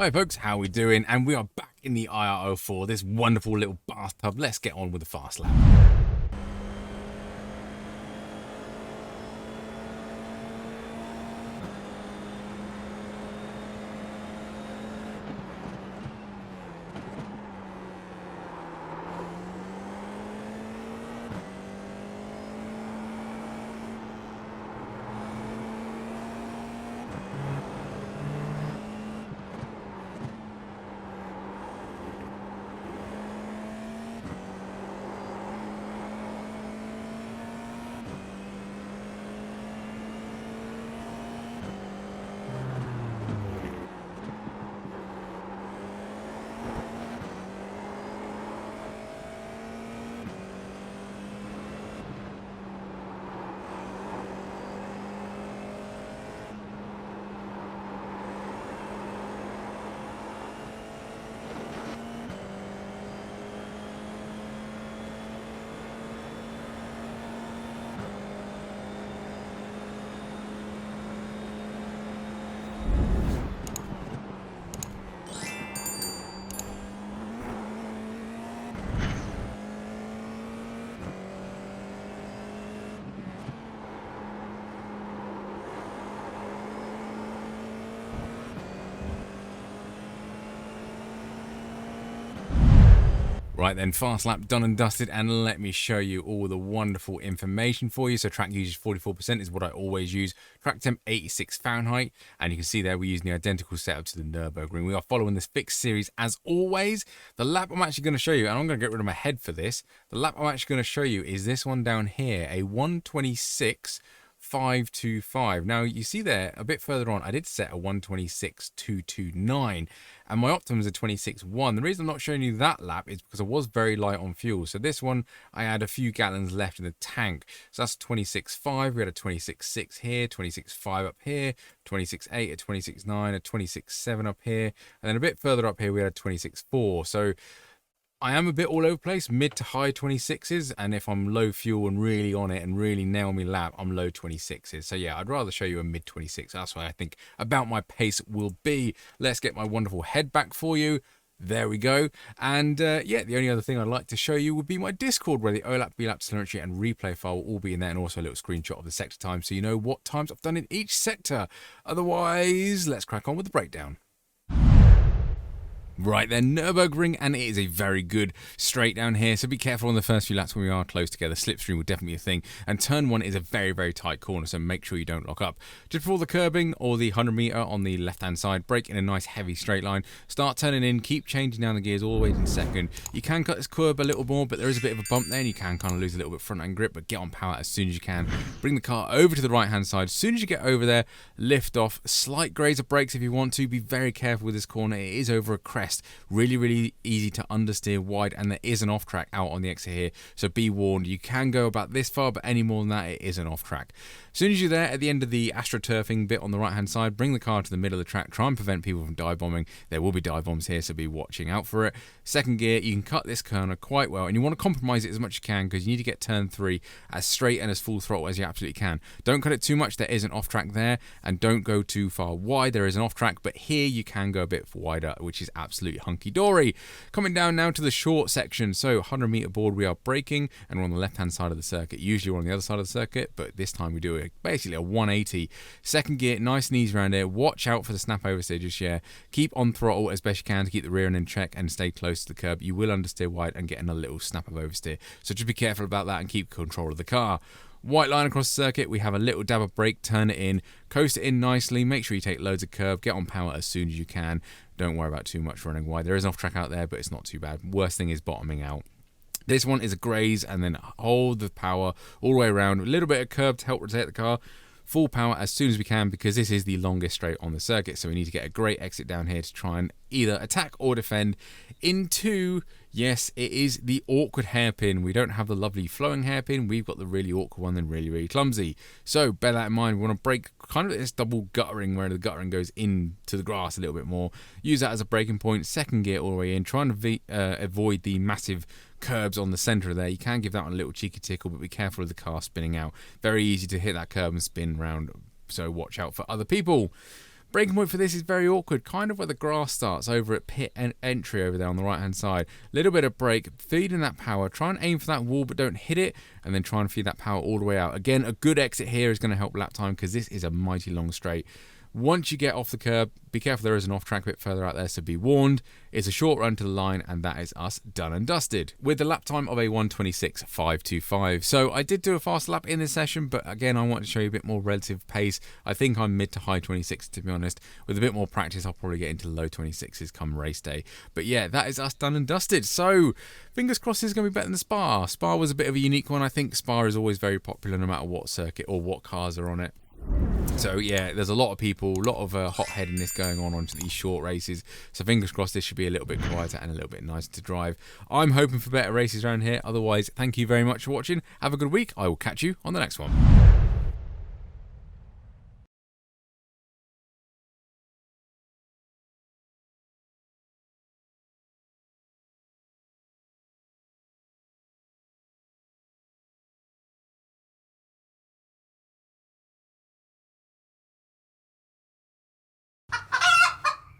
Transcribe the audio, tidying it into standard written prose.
Hi folks, how we doing? And we are back in the IR04, this wonderful little bathtub. Let's get on with the fast lap. Right then, fast lap done and dusted, and let me show you all the wonderful information for you. So track usage 44% is what I always use. Track temp 86 Fahrenheit, and you can see there we're using the identical setup to the Nürburgring. We are following this fixed series as always. The lap I'm actually going to show you, and I'm going to get rid of my head for this. The lap I'm actually going to show you is this one down here, a 126.525. Now you see there a bit further on I did set a 126.229 and my optimum is a 26.1. The reason I'm not showing you that lap is because I was very light on fuel. So this one I had a few gallons left in the tank, so that's 26.5. We had a 26.6 here, 26.5 up here, 26.8, a 26.9, a 26.7 up here, and then a bit further up here we had a 26.4. So I am a bit all over the place, mid to high 26s, and if I'm low fuel and really on it and really nail me lap, I'm low 26s. So yeah, I'd rather show you a mid 26. That's what I think about my pace will be. Let's get my wonderful head back for you. There we go. And yeah, the only other thing I'd like to show you would be my Discord, where the OLAP, VLAP, telemetry and replay file will all be in there, and also a little screenshot of the sector time so you know what times I've done in each sector. Otherwise, let's crack on with the breakdown. Right then, Nürburgring, and it is a very good straight down here, so be careful on the first few laps when we are close together. Slipstream will definitely be a thing, and turn 1 is a very, very tight corner, so make sure you don't lock up. Just before the curbing, or the 100 metre on the left-hand side, brake in a nice heavy straight line, start turning in, keep changing down the gears all the way in second. You can cut this curb a little more, but there is a bit of a bump there, and you can kind of lose a little bit front-end grip, but get on power as soon as you can. Bring the car over to the right-hand side. As soon as you get over there, lift off. Slight graze of brakes if you want to. Be very careful with this corner. It is over a crest. Really easy to understeer wide, and there is an off track out on the exit here, so be warned. You can go about this far, but any more than that, it is an off track. As soon as you're there at the end of the astroturfing bit on the right hand side, bring the car to the middle of the track. Try and prevent people from dive bombing. There will be dive bombs here, so be watching out for it. Second gear, you can cut this corner quite well, and you want to compromise it as much as you can, because you need to get turn 3 as straight and as full throttle as you absolutely can. Don't cut it too much. There is an off track there, and don't go too far wide. There is an off track, but here you can go a bit wider, which is absolutely hunky-dory. Coming down now to the short section, so 100 metre board we are braking, and we're on the left hand side of the circuit. Usually we're on the other side of the circuit, but this time we do basically a 180. Second gear, nice and easy around here. Watch out for the snap oversteer just here. Keep on throttle as best you can to keep the rear end in check and stay close to the curb. You will understeer wide and get in a little snap of oversteer, so just be careful about that and keep control of the car. White line across the circuit, we have a little dab of brake, turn it in, coast it in nicely, make sure you take loads of curb, get on power as soon as you can. Don't worry about too much running wide. There is an off track out there, but it's not too bad. Worst thing is bottoming out. This one is a graze, and then hold the power all the way around. A little bit of curb to help rotate the car. Full power as soon as we can, because this is the longest straight on the circuit, so we need to get a great exit down here to try and either attack or defend into, yes, it is the awkward hairpin. We don't have the lovely flowing hairpin, we've got the really awkward one and really clumsy. So bear that in mind. We want to break kind of this double guttering, where the guttering goes into the grass a little bit more. Use that as a braking point. Second gear all the way in, trying to avoid the massive curbs on the centre there. You can give that one a little cheeky tickle, but be careful of the car spinning out. Very easy to hit that curb and spin round, so watch out for other people. Braking point for this is very awkward, kind of where the grass starts over at pit entry over there on the right hand side. Little bit of brake, feeding that power, try and aim for that wall but don't hit it, and then try and feed that power all the way out. Again, a good exit here is going to help lap time because this is a mighty long straight. Once you get off the curb, be careful, there is an off-track bit further out there, so be warned. It's a short run to the line, and that is us done and dusted. With the lap time of a 1:26.525. So I did do a fast lap in this session, but again, I want to show you a bit more relative pace. I think I'm mid to high 26, to be honest. With a bit more practice, I'll probably get into low 26s come race day. But yeah, that is us done and dusted. So fingers crossed this is going to be better than Spa. Spa was a bit of a unique one. I think Spa is always very popular no matter what circuit or what cars are on it. So yeah, there's a lot of people, a lot of hot-headedness going on onto these short races. So fingers crossed this should be a little bit quieter and a little bit nicer to drive. I'm hoping for better races around here. Otherwise, thank you very much for watching. Have a good week. I will catch you on the next one.